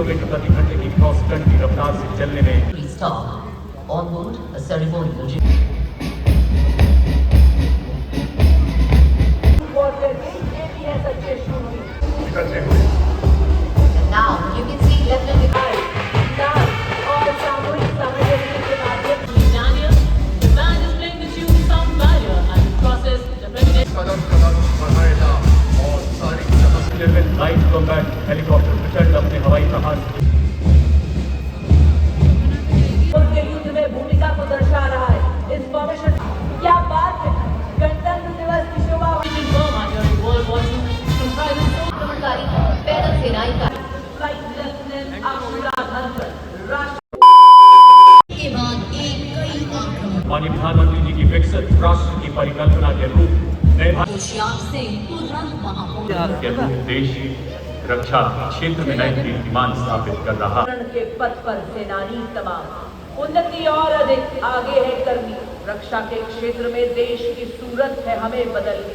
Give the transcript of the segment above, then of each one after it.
Kilometre प्रति घंटे की क्रॉस कंट्री रफ्तार से चलने में on board a ceremonial and now you can see Lieutenant और सामूहिक सामंजस्य के माध्यम Daniel, the band is playing the tune Sound Barrier and the process the president कदम कदम बढ़ाएगा और सारी जगह लाइट कॉम्बैट हेलीकॉप्टर प्रचंड अपने हवाई जहाज के युद्ध में भूमिका को दर्शा रहा है। इस फॉर्मेशन क्या बात है, गणतंत्र दिवस की शोभा Burma during World War II comprises आक्रमणकारी पैदल सेनाएं का फ्लाइट लेफ्टिनेंट अक्षरा धनकर राष्ट्र के बाद एक कई आक्रमण माननीय प्रधानमंत्री जी की विकसित राष्ट्र की परिकल्पना के रूप नए भारत होशियार सिंह तुरंत वहां के रूप देश की रक्षा क्षेत्र में नए कीर्तिमान स्थापित कर रहा के पथ पर सेनानी तमाम उन्नति और अधिक आगे है करनी। रक्षा के क्षेत्र में देश की सूरत है हमें बदलनी।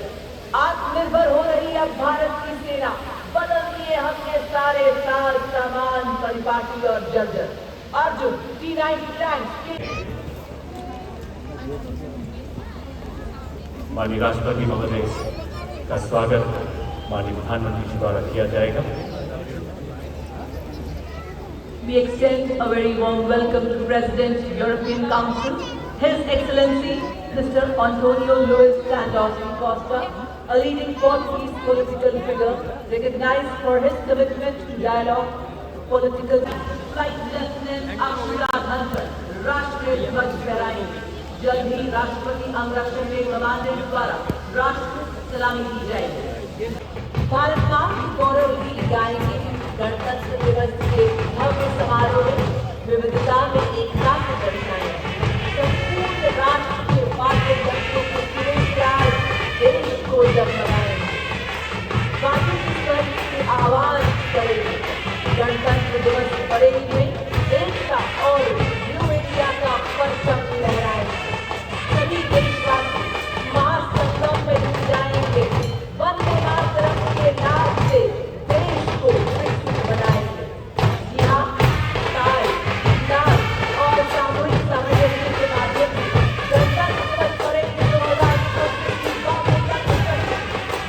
आत्मनिर्भर हो रही अब भारत की सेना, बदल दिए हमने सारे साल सामान परिपाटी और जर्जर। अर्जुन T-90 टैंक माननीय राष्ट्रपति महोदय का स्वागत माननीय प्रधानमंत्री जी द्वारा किया जाएगा। We extend a very warm welcome to President, European Council, His Excellency Mr. Antonio Luis Santos Costa, a leading Portuguese political figure, recognized for his commitment to dialogue, political. Flight Lieutenant Akshura Dhankar, राष्ट्रीय ध्वज फहराएंगे। जल्द ही राष्ट्रपति अंगरक्षक के commandant द्वारा राष्ट्र सलामी दी जाएगी। भारत मां की गौरव गीत गाएंगे। गणतंत्र दिवस के भव्य समारोह में विविधता में एकता को दर्शाएंगे। संपूर्ण राष्ट्र के वाद्य यंत्रों को सुरेश देश को जगमगाएंगे। वाद्य की स्वर की आवाज करेंगे। गणतंत्र दिवस परेड में एकता और न्यू इंडिया का परचम लहराएंगे। सभी देशवासी महासंगम में जुट जाएंगे। वंदे मातरम के नाद से देश को विकसित बनाएंगे। जी हाँ, ताल, नाच और सामूहिक सामंजस्य के माध्यम से गणतंत्र दिवस परेड 2025 की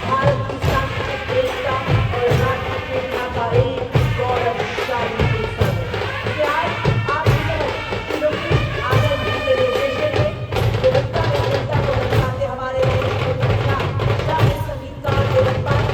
भारत की सांस्कृतिक एकता और राष्ट्रीय चेतना का एक गौरवशाली उत्सव है। क्या आप आनंद जी के निर्देशन में विविधता में एकता को दर्शाते हमारे शाही संगीतकार देवन पाल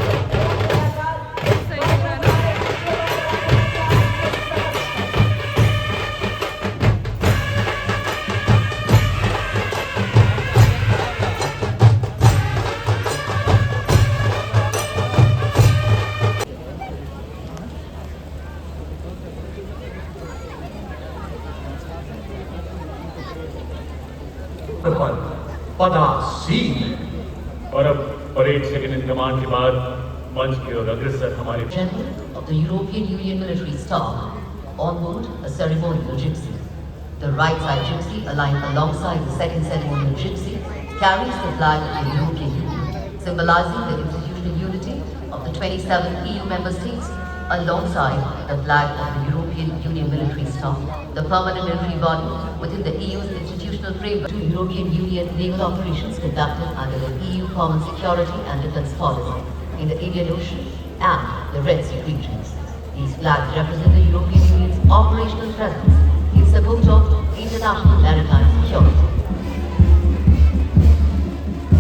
पदासीन और अब परेड सेकंड इन कमांड के बाद मंच की ओर अग्रसर हमारे General of the European Union military staff on board a ceremonial gypsy. The right side gypsy, aligned alongside the second ceremonial gypsy, carries the flag of the European Union, symbolizing the institutional unity of the 27 EU member states, alongside the flag of the European Union military staff, the permanent military body within the EU's institutional framework. To European Union naval operations conducted under the EU Common Security and Defence Policy in the Indian Ocean and the Red Sea regions. These flags represent the European Union's operational presence in support of international maritime security.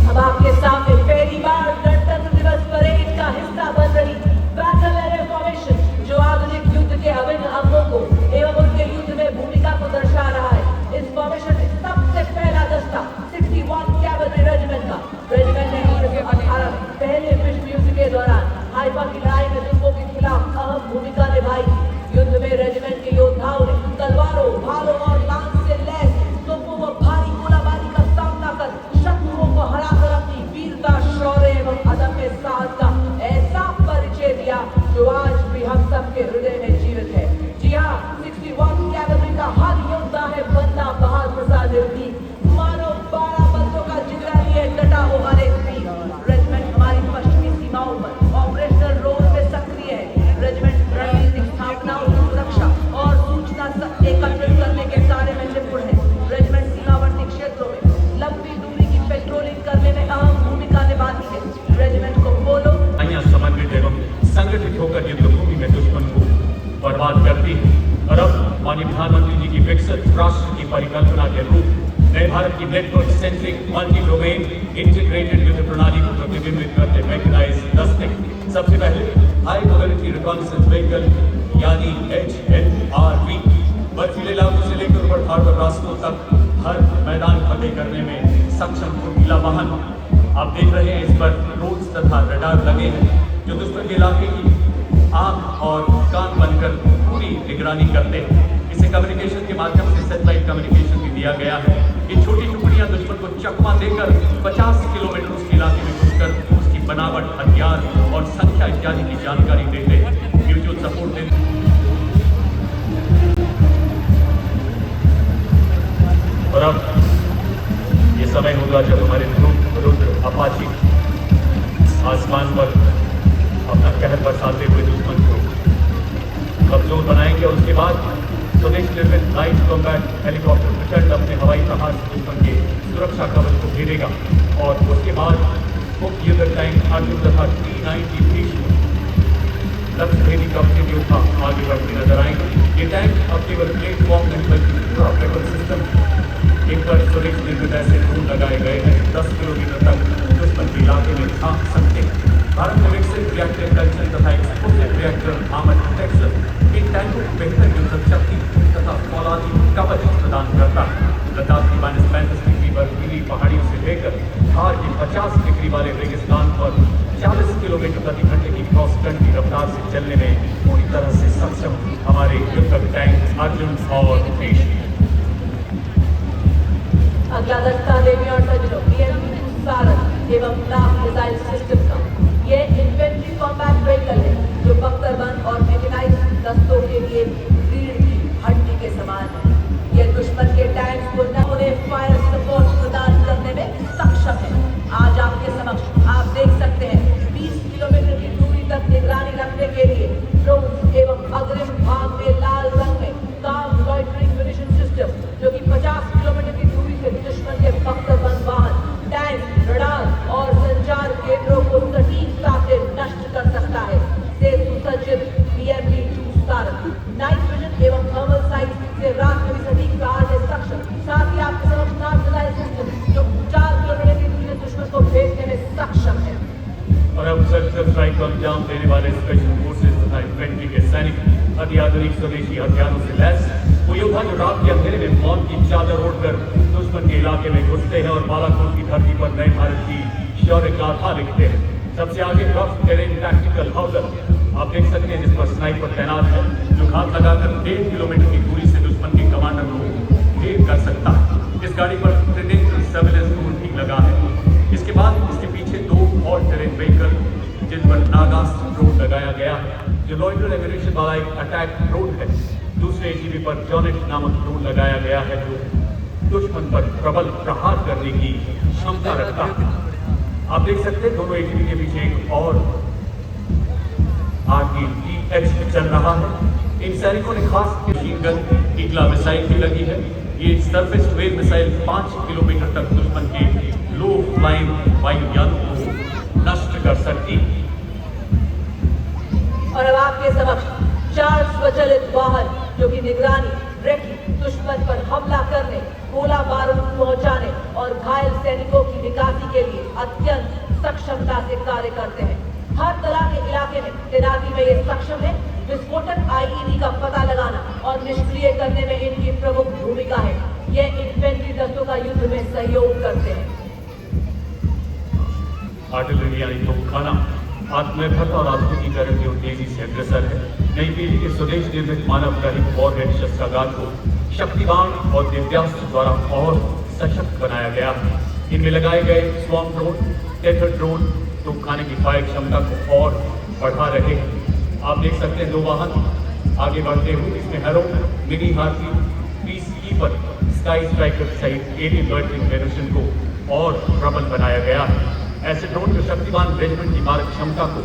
अब आपके सामने पहली बार गणतंत्र दिवस parade का हिस्सा बन रही बैटल एरिया फॉर्मेशन, जो आधुनिक युद्ध के अभिन्न अंगों को एवं उनके युद्ध में भूमिका को दर्शा रहा है। इस फॉर्मेशन में सबसे पहला दस्ता 61 कैवलरी रेजिमेंट का रेजिमेंट ने 1918 पहले विश्व युद्ध के दौरान हाइफा की लड़ाई में तुर्कों के खिलाफ अहम भूमिका निभाई थी। युद्ध में रेजिमेंट के योद्धाओं ने तलवारों, भालों और लांस से लैस तोपों व भारी गोलाबारी का सामना कर शत्रुओं को हराकर अपनी वीरता बर्बाद करती है। और अब माननीय प्रधानमंत्री जी की विकसित राष्ट्र की परिकल्पना के रूप नए भारत की network centric multi domain integrated युद्ध प्रणाली को प्रतिबिंबित करते मैकेनाइज्ड दस्ते सबसे पहले हाई मोबिलिटी रिकॉन्नेसेंस व्हीकल यानी HMRV बर्फीले इलाकों से लेकर ऊबड़-खाबड़ रास्तों तक हर मैदान फतेह करने में सक्षम फुर्तीला वाहन। आप देख रहे हैं इस पर ड्रोन्स तथा रडार लगे हैं जो दुश्मन के इलाके की आंख और कान बनकर पूरी निगरानी करते हैं। इसे कम्युनिकेशन के माध्यम से सैटेलाइट कम्युनिकेशन भी दिया गया है। ये छोटी टुकड़ियां दुश्मन को चकमा देकर 50 किलोमीटर उसके इलाके में घुसकर उसकी बनावट, हथियार और संख्या इत्यादि की जानकारी देते हैं। म्यूचुअल सपोर्ट देते और अब ये समय होगा जब हमारे रुद्र अपाची आसमान पर अपना कहर बरसाते हुए दुश्मन को कमजोर बनाएंगे और उसके बाद स्वदेश निर्मित लाइट कॉम्बैट हेलीकॉप्टर प्रचंड अपने हवाई प्रहार से दुश्मन के सुरक्षा कवच को घेरेगा और उसके बाद मुख्य युद्ध टैंक अर्जुन तथा T-90 भीष्म लक्ष्य भेदी कंपनी के ऊपर आगे बढ़ते नजर आएंगे। ये टैंक अब केवल प्लेटफॉर्म नहीं बल्कि पूरा वेपन सिस्टम इन पर स्वदेश निर्मित ऐसे ड्रोन लगाए गए हैं 10 किलोमीटर तक दुश्मन के इलाके में झांक सकते हैं। भारत में विकसित रिएक्टर कल्चर तथा explosive reactor armour protection in टैंकों को बेहतर युद्धक शक्ति तथा फौलादी कवच प्रदान करता है। लद्दाख की -35 डिग्री बर्फीली पहाड़ियों से लेकर थार के 50 डिग्री वाले रेगिस्तान पर 40 किलोमीटर प्रति घंटे की क्रॉस कंट्री रफ्तार से चलने में पूरी तरह से सक्षम हमारे युद्धक टैंक अर्जुन और भीष्म। अज्ञादस्ता देवी और सज्जनों BMP-2 सारंग एवं नाम मिसाइल सिस्टम का ये इन्फेंट्री कॉम्बैट व्हीकल है जो बख्तरबंद और मैकेनाइज्ड दस्तों के लिए रीढ़ की हड्डी के समान है। यह दुश्मन के टैंक को उन्हें फायर सपोर्ट प्रदान करने में सक्षम है। आज आपके समक्ष आप देख सकते हैं 20 किलोमीटर की दूरी तक निगरानी रखने के लिए ड्रोन एवं अग्रिम भाग में लाल रंग में काम लॉइटरिंग म्यूनिशन सिस्टम जो कि 50 किलोमीटर की दूरी से दुश्मन के बख्तरबंद वाहन, टैंक, रडार और संचार केंद्रों को सटीकता से नष्ट कर सकता है से सुसज्जित BMP-2 सारंग नाइट विजन एवं थर्मल साइट से रात में भी सटीक प्रहार में सक्षम। साथ ही आपके समक्ष नाम मिसाइल सिस्टम जो 4 किलोमीटर की दूरी से दुश्मन को भेजने में सक्षम है। और अब सर्जिकल स्ट्राइक को अंजाम देने वाले स्पेशल फोर्सेस तथा इन्फेंट्री के सैनिक अत्याधुनिक स्वदेशी हथियारों से लैस वो योद्धा जो रात के अंधेरे में मौत की चादर ओढ़कर दुश्मन के इलाके में घुसते हैं और बालाकोट की धरती पर नए भारत की शौर्य गाथा लिखते हैं। सबसे आगे रफ टेरेन टैक्टिकल हाउसर आप देख सकते हैं जिस पर स्नाइपर तैनात है जो घात लगाकर 1.5 किलोमीटर की दूरी से दुश्मन के कमांडर को ढेर कर सकता है। इस गाड़ी पर प्रेडेटरी सर्विलेंस टूल भी लगा है। इसके बाद इसके पीछे 2 और टेरेन व्हीकल जिन पर नागास्त्र ड्रोन लगाया गया है जो लॉइटर एम्यूनिशन वाला एक अटैक ड्रोन है। दूसरे AGV पर जॉनेट नामक ड्रोन लगाया गया है जो दुश्मन पर प्रबल प्रहार करने की क्षमता रखता है। आप देख सकते हैं दोनों AGV के पीछे एक और RPTH चल रहा है। इन सैनिकों ने खास मशीन गन ईगला मिसाइल भी लगी है। ये surface to air missile 5 kilometre तक दुश्मन के लो फ्लाइंग वायुयानों को नष्ट कर सकती है। और अब आपके समक्ष 4 स्वचालित वाहन जो कि निगरानी, रेकी, दुश्मन पर हमला करने, गोला बारूद पहुंचाने और घायल सैनिकों की निकासी के लिए अत्यंत सक्षमता से कार्य करते हैं। हर तरह के इलाके में तैनाती में ये सक्षम है। विस्फोटक IED का पता लगाना और निष्क्रिय करने में इनकी प्रमुख भूमिका है। ये इन्फेंट्री दस्तों का युद्ध में सहयोग करते हैं। आर्टिलरी यानी तोपखाना आत्मनिर्भरता और आधुनिकीकरण की ओर तेजी से अग्रसर है। नई पीढ़ी के स्वदेश निर्मित मानव रहित वॉरहेड शस्त्रागार को शक्तिवान और दिव्यास्त्र द्वारा और सशक्त बनाया गया है। इनमें लगाए गए स्वॉर्म ड्रोन, टेथर ड्रोन तोपखाने की फायर क्षमता को और बढ़ा रहे हैं। आप देख सकते हैं 2 वाहन आगे बढ़ते हुए इसमें हैरो, मिनी हाथी, पीसकीपर, स्काई स्ट्राइकर सहित एरियल लॉइटरिंग म्यूनिशन को और प्रबल बनाया गया है। ऐसे ड्रोन जो शक्तिवान रेजिमेंट की मारक क्षमता को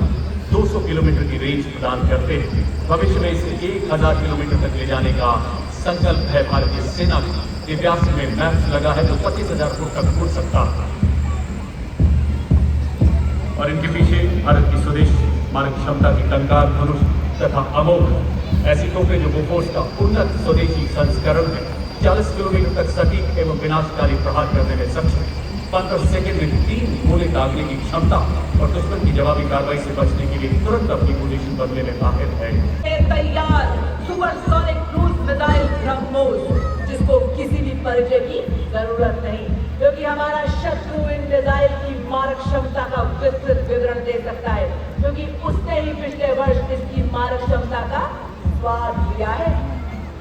200 किलोमीटर की रेंज प्रदान करते हैं। भविष्य में इसे 1000 किलोमीटर तक ले जाने का संकल्प है भारतीय सेना का। दिव्यास्त्र में मैप्स लगा है जो 25,000 फुट तक उड़ सकता है। और इनके पीछे भारत की स्वदेश मारक क्षमता की टंकार धनुष तथा अमोघ ऐसी तोपें जो बोफोर्स का उन्नत स्वदेशी संस्करण है, 40 किलोमीटर तक सटीक एवं विनाशकारी प्रहार करने में सक्षम, 15 सेकंड में 3 गोले दागने की क्षमता और दुश्मन की जवाबी कार्रवाई से बचने के लिए तुरंत अपनी पोजीशन बदलने में माहिर है। तैयार सुपरसोनिक क्रूज मिसाइल ब्रह्मोस, जिसको किसी भी परिचय की जरूरत नहीं, क्योंकि हमारा शत्रु इन मिसाइल की मारक क्षमता का विस्तृत विवरण दे सकता है, क्योंकि उसने ही पिछले वर्ष इसकी मारक क्षमता का स्वाद लिया है।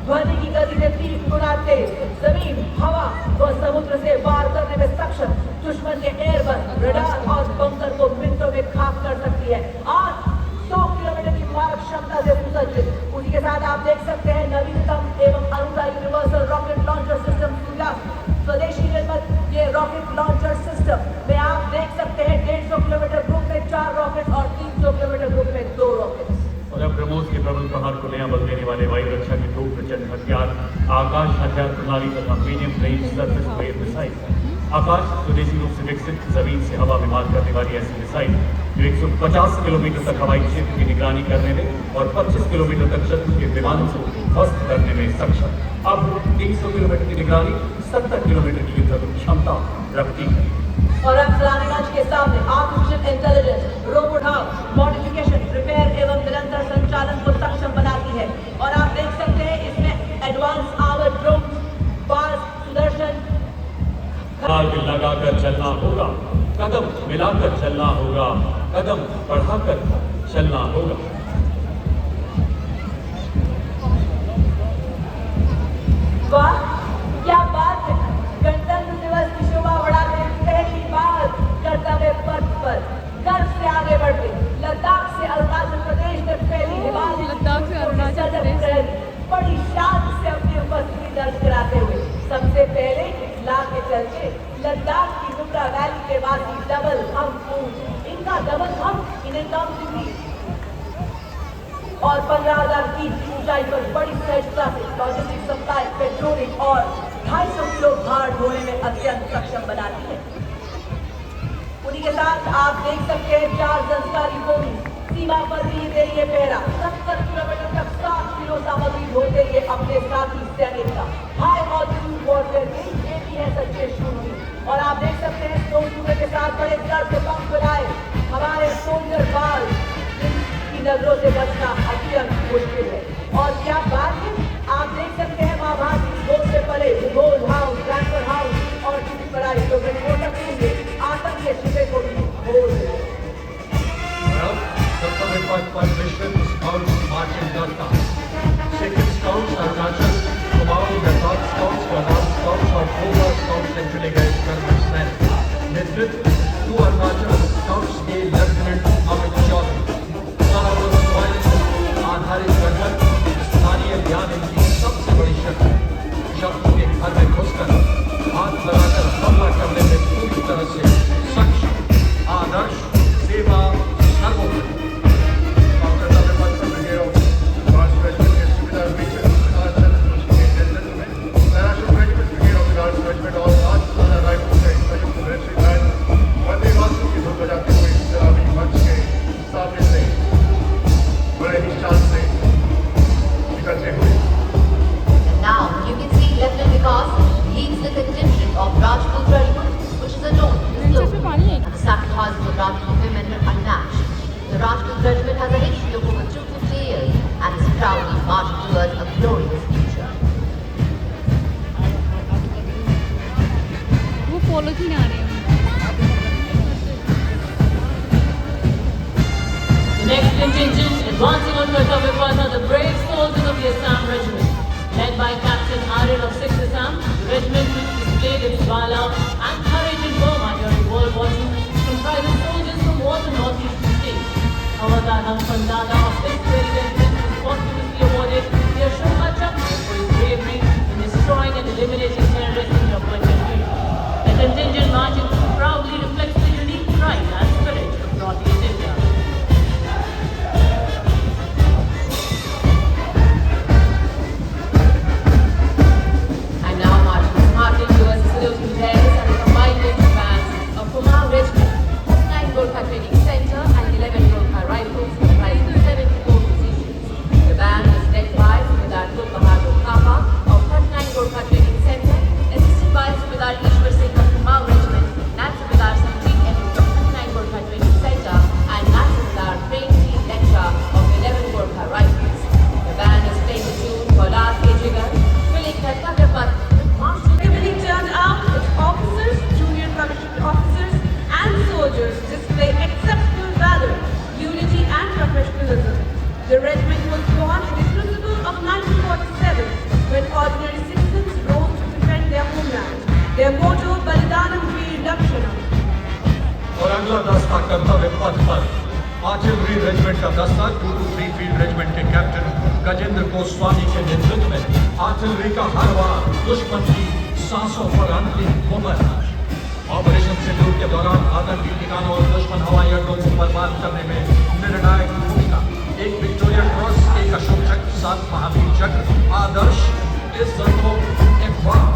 ध्वनि की गति से 30 गुना तेज, जमीन, हवा व समुद्र से वार करने में सक्षम दुश्मन के एयरबस, रडार और बंकर को मिनटों में खाक कर सकती है। 100 किलोमीटर की मारक क्षमता से सुसज्जित। उसी के साथ आप देख सकते हैं नवीनतम एवं Aruna universal rocket launcher system सूर्यास्त, स्वदेशी निर्मित ये रॉकेट लॉन्चर सिस्टम में आप देख सकते हैं 150 किलोमीटर ग्रुप में 4 रॉकेट और 300 किलोमीटर ग्रुप में 2 रॉकेट। और अब ब्रह्मोस के प्रबल प्रहार को नया बल देने वाले वायु रक्षा के 2 प्रचंड हथियार, आकाश हथियार प्रणाली तथा medium range surface to air missile. Akash स्वदेशी रूप से विकसित जमीन से हवा में मार करने वाली ऐसी मिसाइल जो 150 किलोमीटर तक हवाई क्षेत्र की निगरानी करने में और 25 किलोमीटर तक शत्रु के विमानों को ध्वस्त करने में सक्षम। अब 300 किलोमीटर की निगरानी, 70 किलोमीटर की युद्ध क्षमता रखती है। और अब सलामीगंज के सामने artificial intelligence, robot house, modification, repair एवं निरंतर संचालन को सक्षम बनाती है। और आप देख सकते हैं इसमें एडवांस आवर ड्रोन, बाज, सुदर्शन आग लगाकर चलना होगा, कदम मिलाकर चलना होगा, कदम बढ़ाकर चलना होगा। वाह, क्या बात है! गणतंत्र दिवस की शोभा बढ़ाते पहली बार कर्तव्य पथ पर गर्व से आगे बढ़ते लद्दाख से अरुणाचल प्रदेश तक फैली हिमालय बड़ी शान से अपनी उपस्थिति दर्ज कराते हुए सबसे पहले इतला के चलते लद्दाख की नुब्रा वैली के वासी डबल हम इनका डबल हम इन्हें कम डिग्री और 15,000 फीट की ऊंचाई पर बड़ी सहजता से लॉजिस्टिक सप्लाई, पेट्रोलिंग और 250 किलो भार ढोने में अत्यंत सक्षम बनाती है। उन्हीं के साथ आप देख सकते हैं 4 संस्कारी भूमि सीमा पर भी दे रही है पहरा। 70 किलोमीटर तक 7 किलो सामग्री ढोते ये अपने साथी सैनिक का हाई ऑल्टीट्यूड वॉरफेयर के ये भी है सच्चे शूरवीर। और आप देख सकते हैं दो सूबे के साथ बड़े ब्लड से पंप बनाए हमारे सोल्जर बाल की नजरों से बचना अत्यंत मुश्किल है। और क्या बात है, आप देख सकते हैं माँ भारती गोद से पले गोल हाउस, ट्रैक्टर हाउस और चुकी पढ़ाई तो विस्फोटक होंगे आतंक के शिपे को भी खोल देंगे। Well, the Pad Mission Scouts marching Delta. 2nd Scouts Arunachal, Kumaon, the North Scouts, the North Scouts और Cobra Scouts से चले गए कर्नल सैन। नेतृत्व 2 अरुणाचल स्काउट्स के लेफ्टिनेंट अमित चौधरी। आधारित गठन स्थानीय अभियान इनकी सबसे बड़ी शक्ति। शत्रु के घर में घुसकर हाथ लगाकर हमला करने में पूरी तरह से सक्षम, आदर्श, सेवा, सर्वोपरि। बड़े ही शान से निकलते हुए रेजिमेंट का दस्ता 223 फील्ड रेजिमेंट के कैप्टन गजेंद्र गोस्वामी के नेतृत्व में आर्टिलरी का हर वार दुश्मन की सांसों पर अंतिम मुहर। ऑपरेशन सिंदूर के दौरान आतंकी ठिकानों और दुश्मन हवाई अड्डों को बर्बाद करने में निर्णायक भूमिका। एक विक्टोरिया क्रॉस, एक अशोक चक्र, 7 महावीर चक्र, आदर्श इज्जतों इकबाल।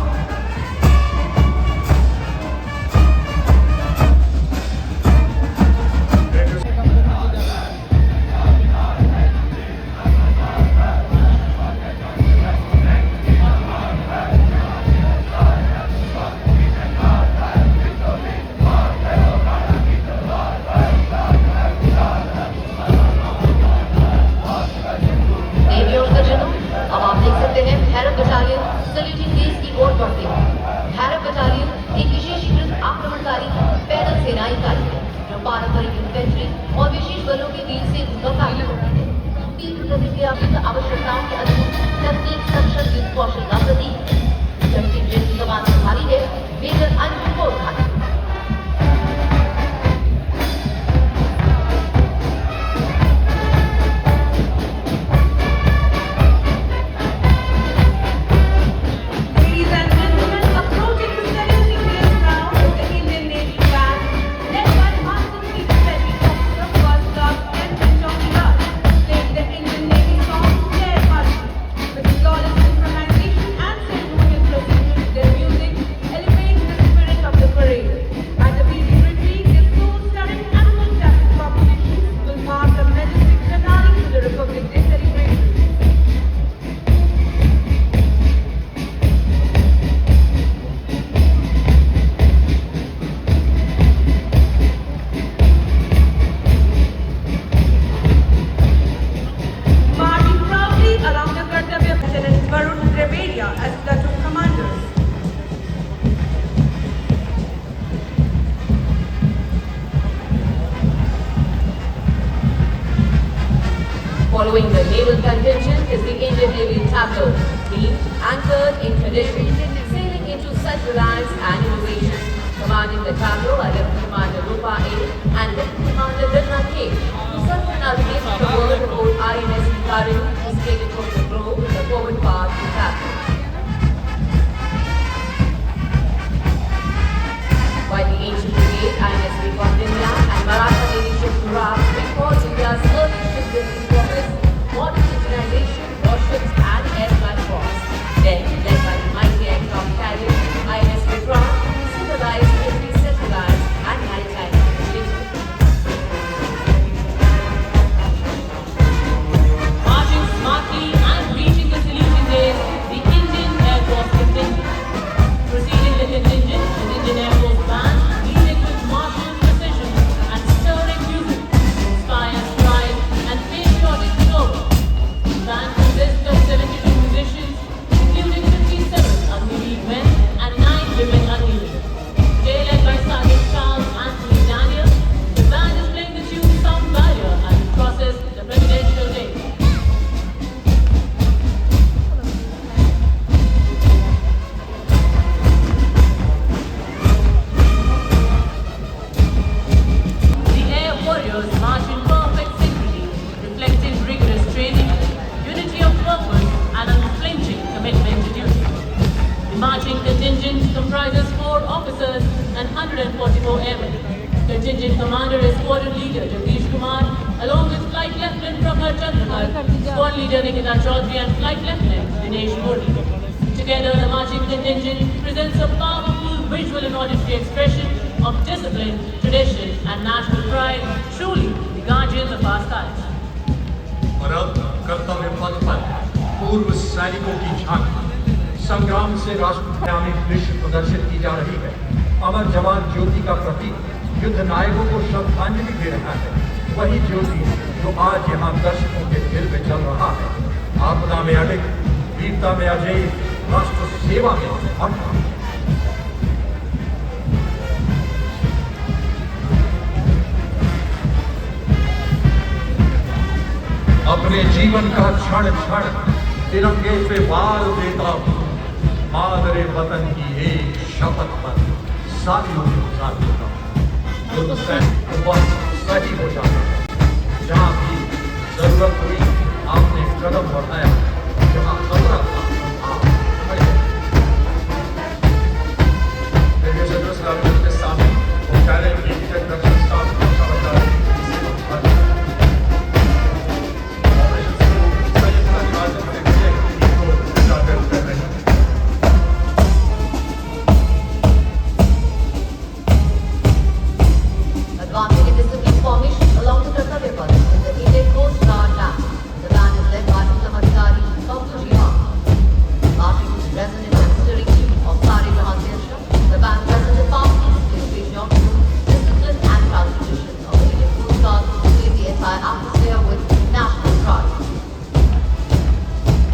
देवी और सज्जनों, अब आप देख सकते हैं भैरव बटालियन सल्यूटिंग बेस की ओर बढ़ते हैं। भैरव बटालियन एक विशेषीकृत आक्रमणकारी पैदल सेना इकाई है जो पारंपरिक इन्फेंट्री और विशेष बलों के बीच से उनका कार्य करती है। तीव्र प्रतिक्रिया युद्ध आवश्यकताओं के अनुरूप तकनीक सक्षम युद्ध कौशल का प्रतीक है। जबकि जिनकी कमान संभाली है major Anjum Kothari. Ladies and gentlemen, approaching the saluting base ground is the Indian Navy Band, led by Master Chief Petty Officer First Class Captain Johnny Raj, playing the Indian Navy song Jai Bharati. With flawless synchronization and ceremonial procedures, their music elevates the spirit of the parade. At the beating retreat, their soul-stirring and fantastic compositions will mark the majestic finale to the Republic Day celebration. Marching proudly along the Kartavya Lieutenant Varun Trevedia as platoon commanders. Following the naval contingent is the Indian Navy tableau, theme anchored in tradition, sailing into self-reliance and innovation. Commanding the tableau are Lieutenant Commander Rupa A. and Lieutenant Commander Rirna K. who serve to navigate the world aboard INS Hikaru, who skated from the globe in the forward part of the tableau. By the ancient brigade, INS Vikrantanya and Maratha Navy ship Murad records India's early shipbuilding progress, modern civilization, warships and air platforms. Then, led by the mighty aircraft carrier, INS Vikrant, symbolized every self-reliance and maritime capability. Marching smartly and reaching the saluting days, the Indian Air Force contingent. Preceding the contingent, the Indian Air Force band, leading with martial precision and stirring music, inspires pride and patriotic fervor. The band consists of 72 musicians, including 57 unmarried men and 9 women unmarried. Today, led by Sergeant Charles Anthony Daniel, the band is playing the tune Sound Barrier as it crosses the Presidential Day. The Air Warriors march in perfect synchrony, reflecting rigorous training, unity of purpose, and unflinching commitment to duty. The marching contingent comprises 4 officers and 144 airmen. Contingent commander is squadron leader Jagdish Kumar, along with Flight Lieutenant Prabhar Chandrakar, squad leader Nikita Chaudhary, and Flight Lieutenant Dinesh Murli. Together, the marching contingent presents a powerful visual and auditory expression of discipline, tradition, and national pride, truly the guardians of our skies. और अब कर्तव्य पथ पर पूर्व सैनिकों की झांकी संग्राम से राष्ट्रगामी दृश्य प्रदर्शित की जा रही है। अमर जवान ज्योति का प्रतीक युद्ध नायकों को श्रद्धांजलि दे रहा है। वही ज्योति जो आज यहाँ दर्शकों के दिल में जल रहा है। आपदा में अडिग, वीरता में अजय, राष्ट्र सेवा में अटल। अपने जीवन का क्षण क्षण तिरंगे पे वार देता हूँ। मादरे वतन की एक शपथ पर साथियों के साथ होता हूँ। सही हो जाता है जहाँ जरूरत हुई आपने कदम बढ़ाया, जहाँ खतरा था आप खड़े रहे। Radio service Ravindra के सामने वो challenge की production staff को समझदारी से उठाया। Operation Sindhu संयुक्त राष्ट्र से को उजागर कर रहे हैं। Advancing in discipline formation along the Kartavya Path in the Indian Coast Guard Band. The band is led by Uttam Adhikari, Dr. Jivan. Marching to the resonant and stirring tune of Sare Jahan Se Achha, the band presents a powerful display geography, discipline and proud tradition of the Indian Coast Guard, filling the entire atmosphere with national pride.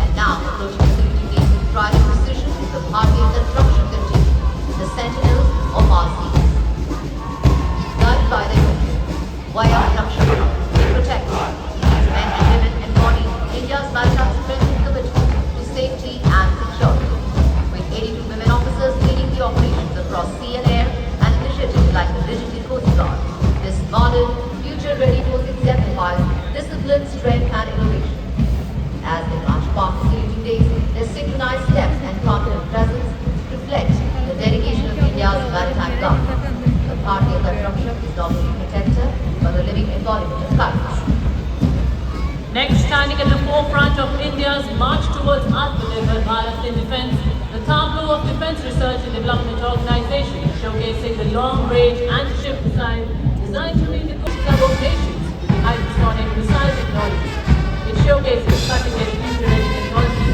And now, approaching the saluting days with pride and precision is the Bharatiya Construction Contingent, the sentinels of our seas. Guided by their own, via Rakshak, they protect. These men and women embody India's maritime strength and commitment to safety and security. With 82 women officers leading the operations across sea and air and initiatives like the Digital Coast Guard, this modern, future-ready force exemplifies discipline, strength and innovation. As they march past the saluting days, their synchronized steps and confident presence reflect the dedication of India's maritime government. The Bharatiya Construction is not only a protector, but a living embodiment of courage. Next, standing at the forefront of India's march towards Atmanirbhar Bharat in defense, the Tableau of Defense Research and Development Organization, showcasing the long-range anti-ship missile designed to meet the coastal of nations with the hypersonic missile technology. It showcases cutting-edge future-ready technology,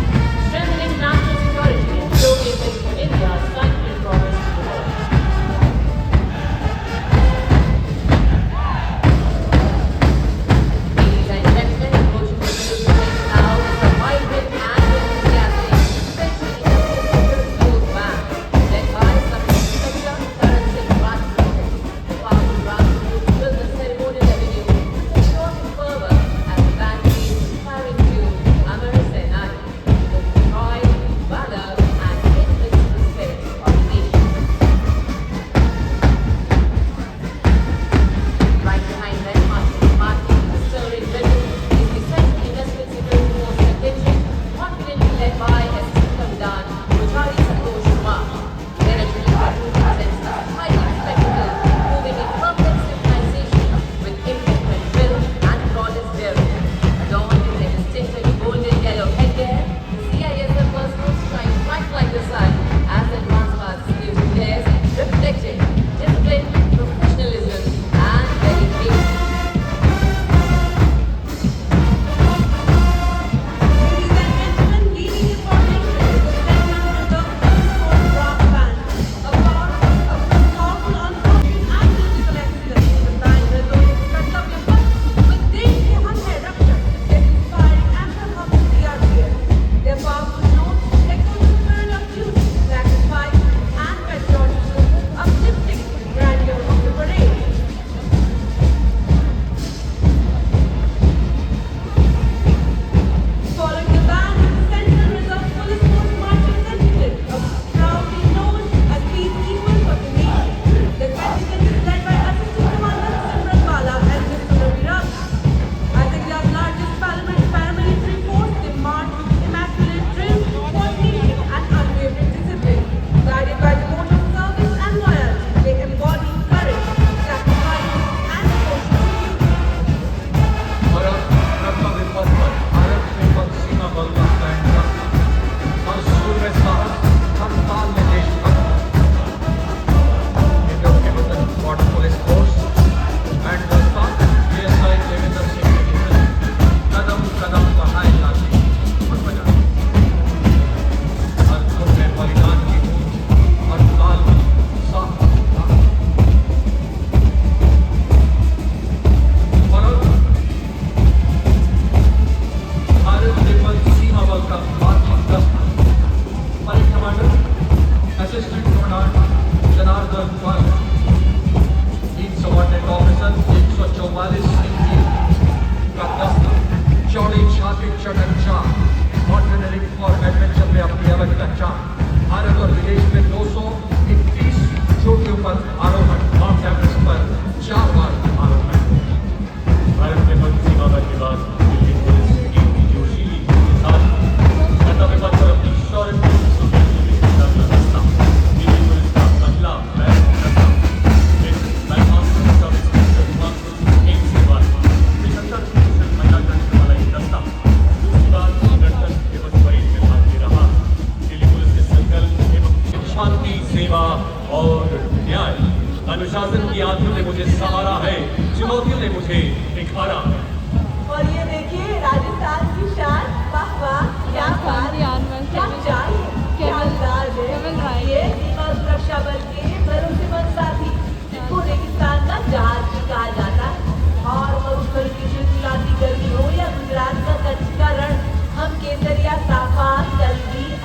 strengthening national security and showcasing India's scientific progress to the world. Ladies and gentlemen, approaching the saluting days now is a vibrant and enthusiastic Defense Close Band, led by Sapna Satya, Karan Singh Rajput. The powerful Rajput fill the ceremonial avenue with joy and fervor as the band plays inspiring tune, Amar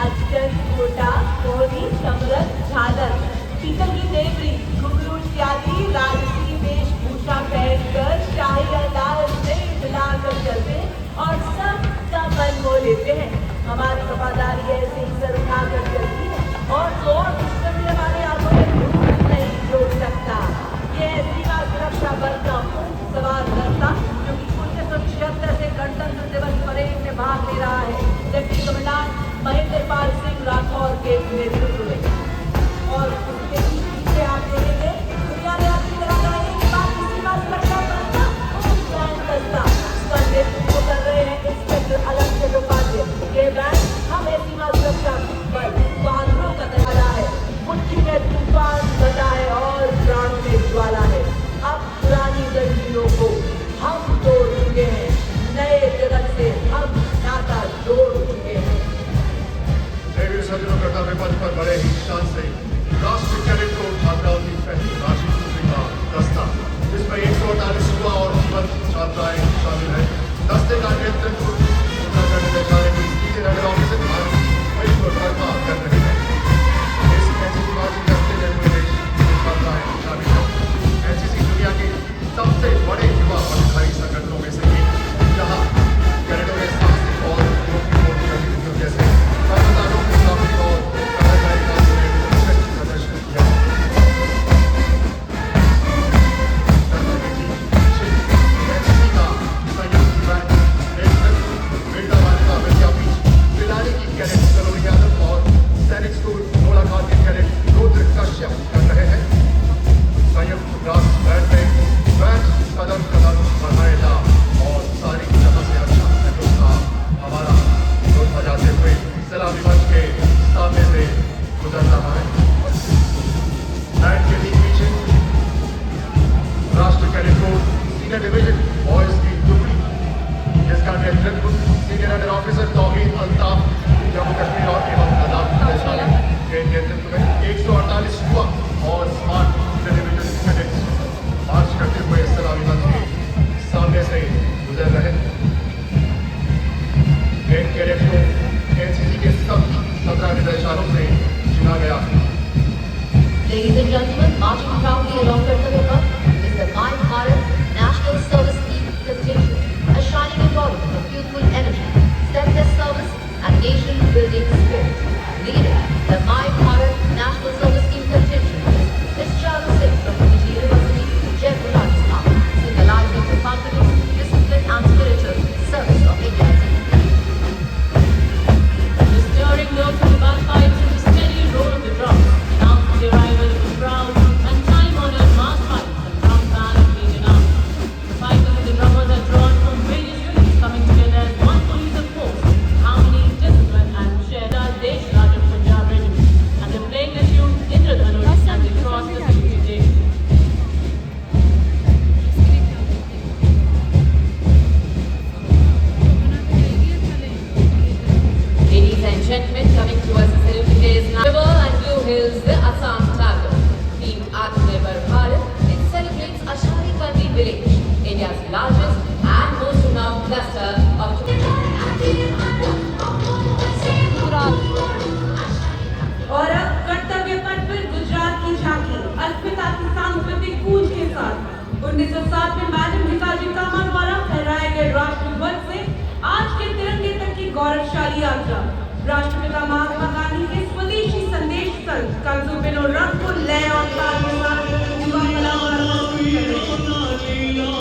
अक्षर, कोटा, कोहनी, समरथ, झालर, पीतल की देवरी, घुंघरू इत्यादि राजसी वेशभूषा पहनकर शाही अंदाज से हिलाकर चलते और सबका मन मोह लेते हैं। हमारी वफादारी ऐसे ही सर उठाकर चलती है और जोर दुश्मन भी हमारे आंखों में धूल नहीं जोड़ सकता। ये सीमा सुरक्षा बल का सवार दस्ता जो कि 1976 से गणतंत्र दिवस परेड में भाग ले रहा है, डिप्टी कमांडेंट महेंद्र पाल सिंह राठौर के नेतृत्व में। और उसके पीछे आप देखेंगे दुनिया में अपनी तरह का एक बात सीमा सुरक्षा बल का बैंड दस्ता, उसका नेतृत्व कर रहे हैं इंस्पेक्टर अलग उपाध्याय। ये बैंड हमें सीमा सुरक्षा बल बहादुरों का दरवाजा है, मुट्ठी में तूफान बजा है और प्राणों में ज्वाला है। अब पुरानी जंजीरों को हम तोड़ चुके हैं, नए जगत से हम नाता जोड़ चुके हैं। देवी सज्जनों कर्तव्य पथ पर बड़े ही शान से राष्ट्रीय कैडेट कोर छात्राओं की पहली राशि का दस्ता, जिसमें 148 युवा और जीवंत छात्राएं शामिल हैं। दस्ते का नेतृत्व उत्तराखंड निदेशालय की सीनियर अंडर ऑफिसर वर्मा कर रहे हैं। इस एनसीसी मार्चिंग दस्ते में पूरे देश की छात्राएं शामिल हैं। एनसीसी दुनिया के सबसे बड़े युवा पटखाई संगठनों में से एक, जहां कैडेटों ने साहसिक और युवक गतिविधियों जैसे कर्मचारियों की काफी और कर्मचारी का उत्कृष्ट प्रदर्शन किया। एनसीसी का संयुक्त बैंक नेतृत्व बिरला बालिका विद्यापीठ बिलारी की कैडेट सलोनी यादव और सैनिक स्कूल गोलाघाट के कैडेट रुद्र कश्यप कर रहे हैं। संयुक्त राष्ट्र बैंड में बैंड कदम कदम बढ़ाएगा और सारी जगह से अच्छा सहयोग का हमारा ध्वज बजाते हुए सलामी मंच के सामने से गुजर रहा है। बैंड के ठीक पीछे राष्ट्र cadet corps senior division boys की टुकड़ी, जिसका नेतृत्व सीनियर अंडर ऑफिसर तौहीद अल्ताफ जम्मू कश्मीर और एवं लद्दाख निदेशालय के नेतृत्व में 148 युवा और स्मार्ट डिवीजन कैडेट्स मार्च करते हुए सलामी मंच के सामने से गुजर रहे हैं। इन कैडेट्स को एनसीसी के सभी 17 निदेशालयों से चुना गया है। Ladies and gentlemen, marching proudly along Kartavya Path is the My Bharat National Service Eagle Contingent, a shining embodiment of youthful energy, selfless service and nation-building spirit. Leading